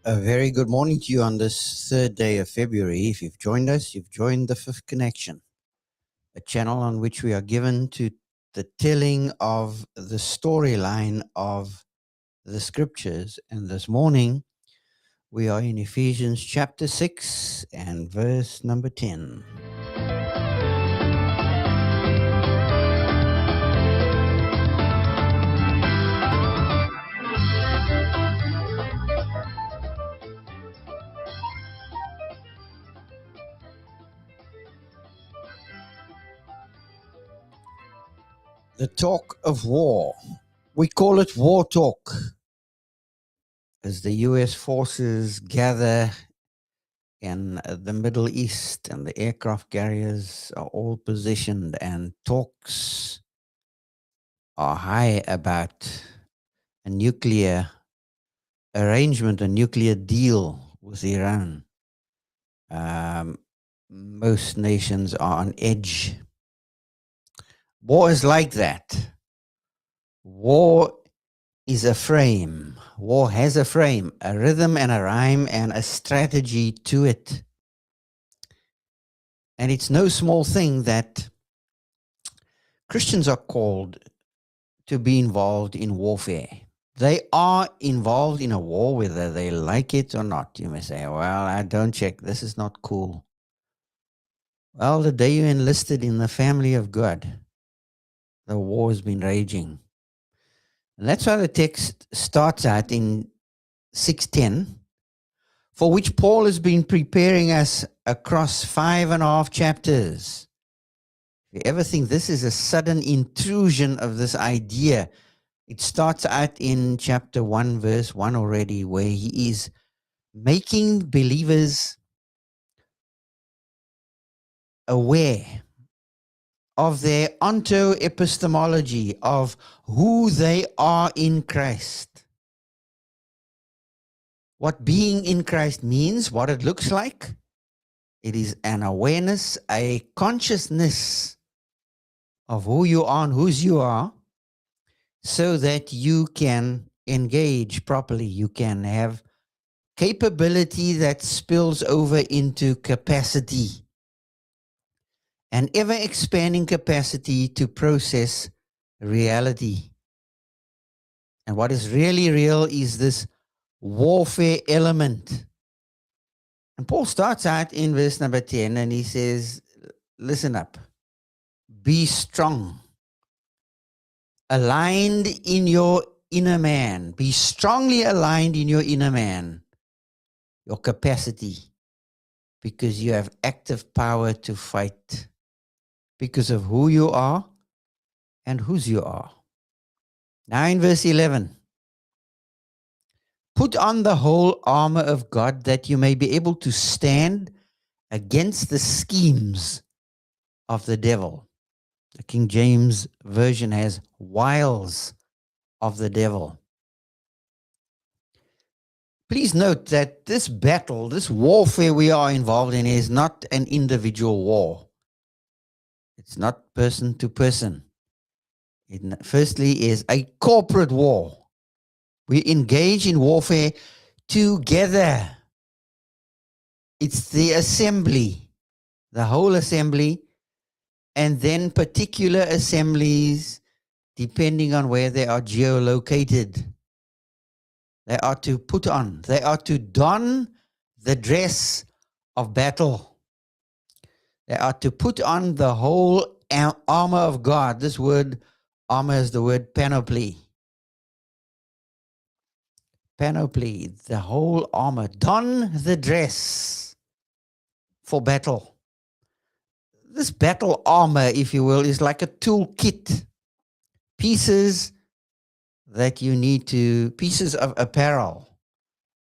A very good morning to you on this third day of February. If you've joined us, you've joined the Fifth Connection, a channel on which we are given to the telling of the storyline of the scriptures. And this morning, we are in Ephesians chapter 6 and verse number 10. The talk of war. We call it war talk as the U.S. forces gather in the Middle East and the aircraft carriers are all positioned and talks are high about a nuclear arrangement, a nuclear deal with Iran. Most nations are on edge. War is like that. War is a frame. War has a frame, a rhythm and a rhyme and a strategy to it. And it's no small thing that Christians are called to be involved in warfare. They are involved in a war whether they like it or not. You may say, well, I don't check. This is not cool. Well, the day you enlisted in the family of God, the war has been raging. And that's why the text starts out in 6:10, for which Paul has been preparing us across 5.5 chapters. If you ever think this is a sudden intrusion of this idea, it starts out in chapter 1, verse 1 already, where he is making believers aware of their onto-epistemology, of who they are in Christ. What being in Christ means, what it looks like. It is an awareness, a consciousness of who you are and whose you are, so that you can engage properly. You can have capability that spills over into capacity, an ever-expanding capacity to process reality. And what is really real is this warfare element. And Paul starts out in verse number 10 and he says, listen up, be strong, aligned in your inner man, be strongly aligned in your inner man, your capacity, because you have active power to fight because of who you are and whose you are. Now in verse 11, put on the whole armor of God that you may be able to stand against the schemes of the devil. The King James Version has wiles of the devil. Please note that this battle, this warfare we are involved in is not an individual war. It's not person to person. It firstly is a corporate war. We engage in warfare together. It's the assembly, the whole assembly, and then particular assemblies depending on where they are geolocated. They are to put on, they are to don the dress of battle. They are to put on the whole armor of God. This word armor is the word panoply. Panoply, the whole armor. Don the dress for battle. This battle armor, if you will, is like a toolkit. Pieces that you need to, pieces of apparel,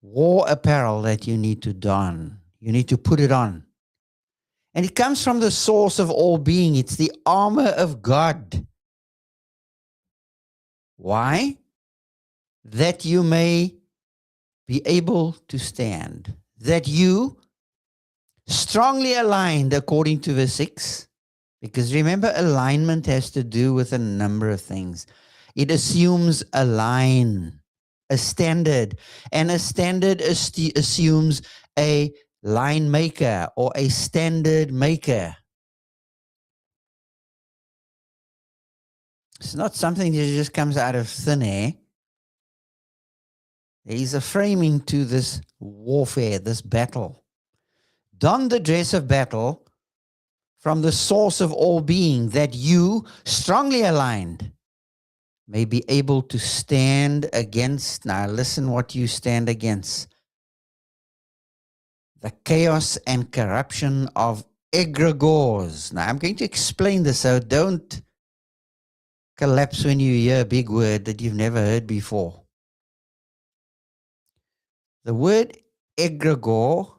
war apparel that you need to don. You need to put it on. And it comes from the source of all being. It's the armor of God. Why? That you may be able to stand. That you, strongly aligned according to verse 6, because remember, alignment has to do with a number of things. It assumes a line, a standard. And a standard assumes a line maker or a standard maker. It's not something that just comes out of thin air. There is a framing to this warfare, this battle. Don the dress of battle from the source of all being, that you, strongly aligned, may be able to stand against. Now listen what you stand against. The chaos and corruption of egregores. Now I'm going to explain this, so don't collapse when you hear a big word that you've never heard before. The word egregore,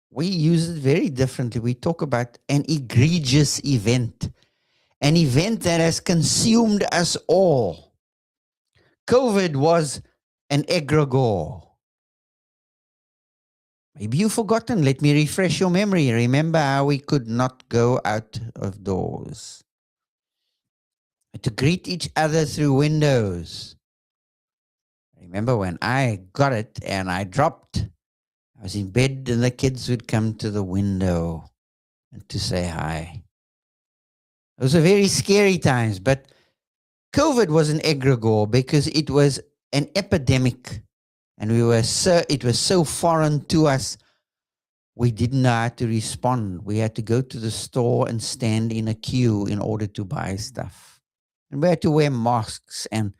we use it very differently. We talk about an egregious event, an event that has consumed us all. COVID was an egregore. Maybe you've forgotten. Let me refresh your memory. Remember how we could not go out of doors, to greet each other through windows. Remember when I got it and I dropped, I was in bed and the kids would come to the window and to say hi. Those were very scary times, but COVID was an egregore because it was an epidemic, and it was so foreign to us, we didn't know how to respond. We had to go to the store and stand in a queue in order to buy stuff. And we had to wear masks and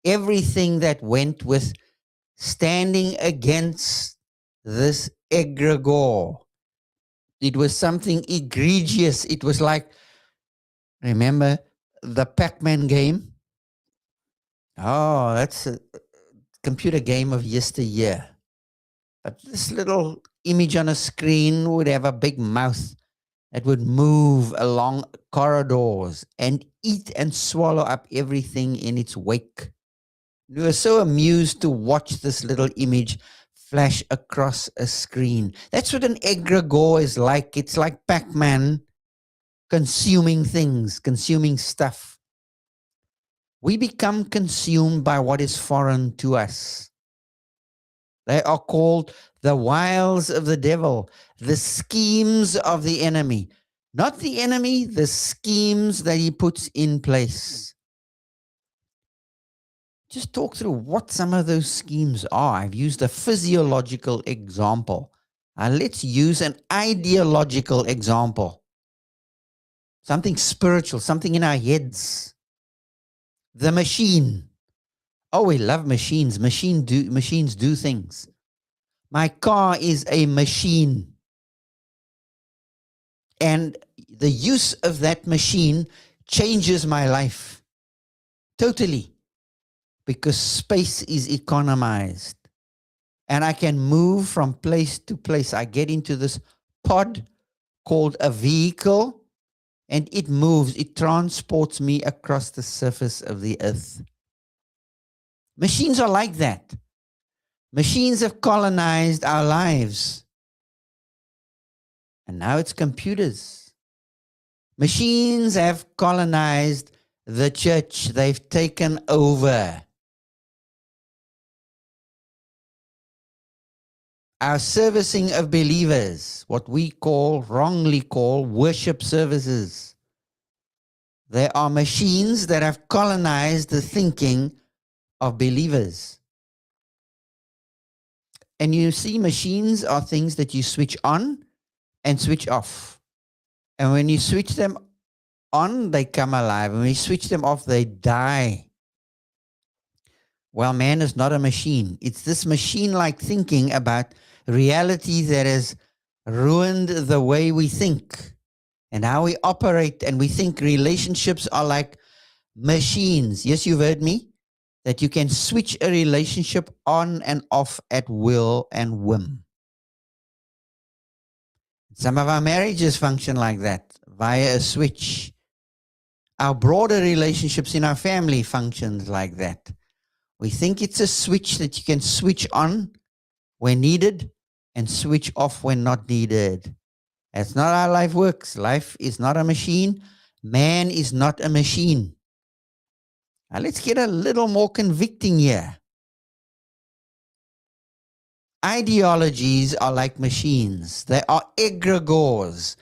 everything that went with standing against this egregore. It was something egregious. It was like, remember the Pac-Man game? Oh, that's a computer game of yesteryear. But this little image on a screen would have a big mouth that would move along corridors and eat and swallow up everything in its wake. We were so amused to watch this little image flash across a screen. That's what an egregore is like. It's like Pac-Man consuming things, consuming stuff. We become consumed by what is foreign to us. They are called the wiles of the devil, the schemes of the enemy. Not the enemy, the schemes that he puts in place. Just talk through what some of those schemes are. I've used a physiological example. Let's use an ideological example. Something spiritual, something in our heads. The machine. Oh, we love machines. Machines do things. My car is a machine. And the use of that machine changes my life. Totally. Because space is economized. And I can move from place to place. I get into this pod called a vehicle, and it moves. It transports me across the surface of the earth. Machines are like that. Machines have colonized our lives. And now it's computers. Machines have colonized the church. They've taken over. Our servicing of believers, what we wrongly call worship services. There are machines that have colonized the thinking of believers. And you see, machines are things that you switch on and switch off. And when you switch them on, they come alive. And when you switch them off, they die. Well, man is not a machine. It's this machine-like thinking about reality that has ruined the way we think and how we operate. And we think relationships are like machines. Yes, you've heard me. That you can switch a relationship on and off at will and whim. Some of our marriages function like that, via a switch. Our broader relationships in our family functions like that. We think it's a switch that you can switch on when needed and switch off when not needed. That's not how life works. Life is not a machine. Man is not a machine. Now let's get a little more convicting here. Ideologies are like machines. They are egregores.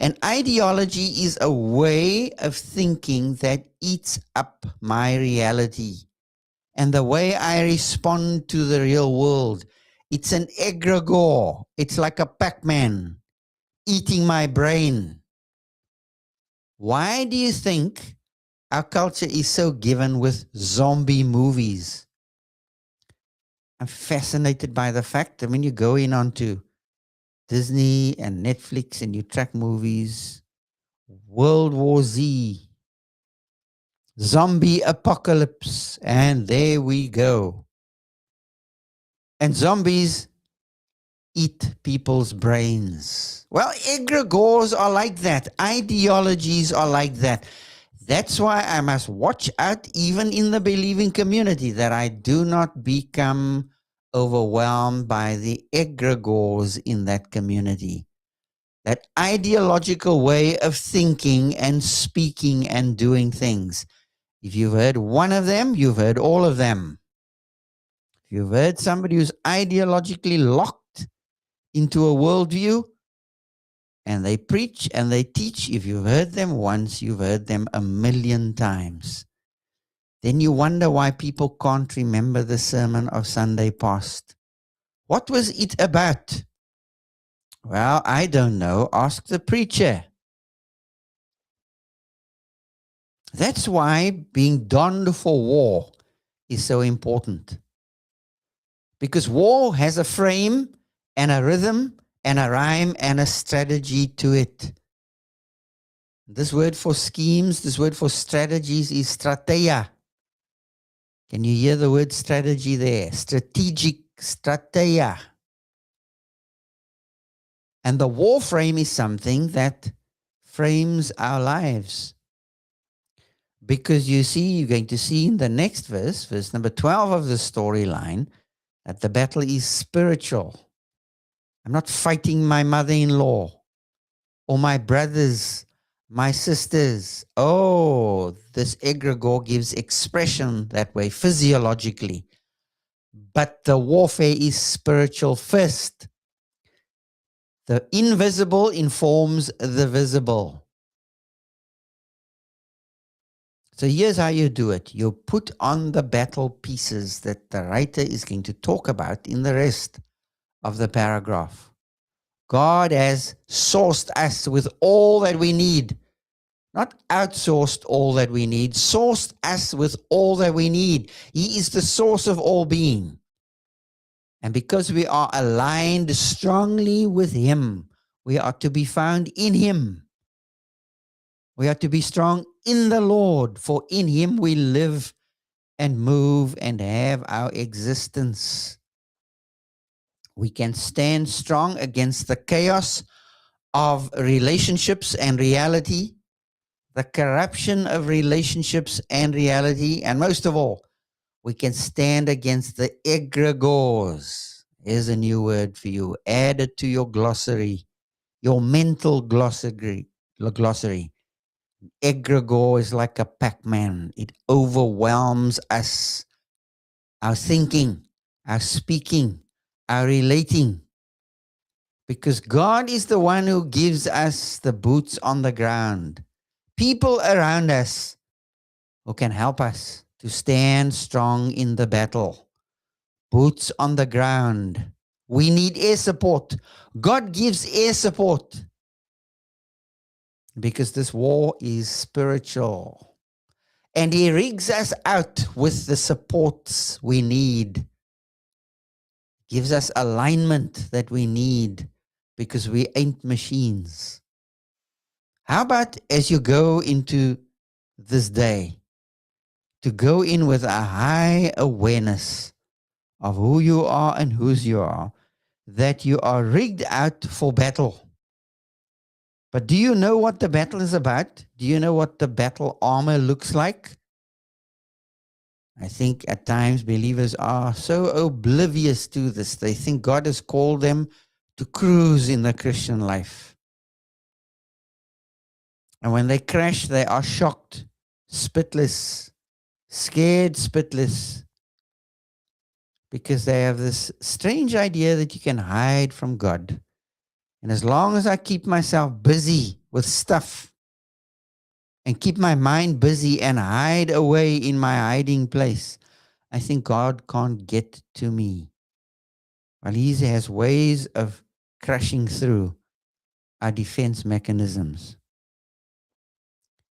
An ideology is a way of thinking that eats up my reality and the way I respond to the real world. It's an egregore. It's like a Pac-Man eating my brain. Why do you think our culture is so given with zombie movies? I'm fascinated by the fact that when you go in onto Disney and Netflix and you track movies, World War Z, zombie apocalypse, and there we go. And zombies eat people's brains. Well, egregores are like that. Ideologies are like that. That's why I must watch out, even in the believing community, that I do not become overwhelmed by the egregores in that community. That ideological way of thinking and speaking and doing things. If you've heard one of them, you've heard all of them. If you've heard somebody who's ideologically locked into a worldview and they preach and they teach, if you've heard them once, you've heard them a million times. Then you wonder why people can't remember the sermon of Sunday past. What was it about? Well, I don't know. Ask the preacher. That's why being donned for war is so important. Because war has a frame and a rhythm and a rhyme and a strategy to it. This word for schemes, this word for strategies is strategia. Can you hear the word strategy there? Strategic, strategia. And the war frame is something that frames our lives. Because you see, you're going to see in the next verse, verse number 12 of the storyline, that the battle is spiritual. I'm not fighting my mother-in-law or my brothers, my sisters. Oh, this egregore gives expression that way, physiologically. But the warfare is spiritual first. The invisible informs the visible. So here's how you do it. You put on the battle pieces that the writer is going to talk about in the rest of the paragraph. God has sourced us with all that we need. Not outsourced all that we need, sourced us with all that we need. He is the source of all being. And because we are aligned strongly with Him, we are to be found in Him. We are to be strong in the Lord, for in Him we live and move and have our existence. We can stand strong against the chaos of relationships and reality, the corruption of relationships and reality, and most of all, we can stand against the egregores. Here's a new word for you. Add it to your glossary, your mental glossary. Egregore is like a Pac-Man. It overwhelms us, our thinking, our speaking, our relating. Because God is the one who gives us the boots on the ground. People around us who can help us to stand strong in the battle. Boots on the ground. We need air support. God gives air support. Because this war is spiritual. And He rigs us out with the supports we need. Gives us alignment that we need because we ain't machines. How about as you go into this day, to go in with a high awareness of who you are and whose you are, that you are rigged out for battle. But do you know what the battle is about? Do you know what the battle armor looks like? I think at times believers are so oblivious to this. They think God has called them to cruise in the Christian life. And when they crash, they are shocked, spitless, scared, spitless, because they have this strange idea that you can hide from God. And as long as I keep myself busy with stuff and keep my mind busy and hide away in my hiding place, I think God can't get to me. Well, He has ways of crashing through our defense mechanisms.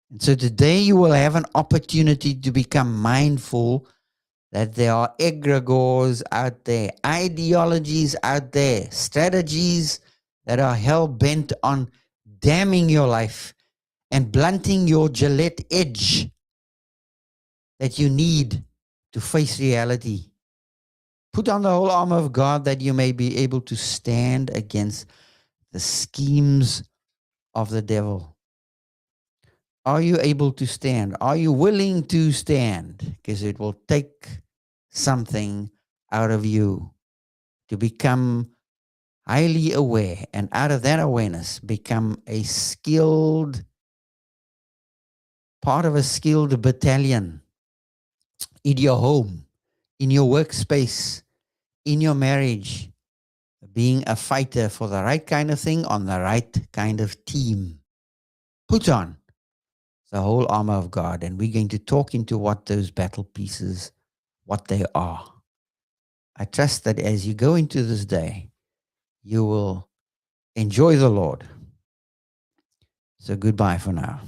And so today you will have an opportunity to become mindful that there are egregores out there, ideologies out there, strategies that are hell-bent on damning your life and blunting your Gillette edge that you need to face reality. Put on the whole armor of God that you may be able to stand against the schemes of the devil. Are you able to stand? Are you willing to stand? Because it will take something out of you to become highly aware, and out of that awareness become a skilled, part of a skilled battalion in your home, in your workspace, in your marriage, being a fighter for the right kind of thing on the right kind of team. Put on the whole armor of God, and we're going to talk into what those battle pieces, what they are. I trust that as you go into this day, you will enjoy the Lord. So goodbye for now.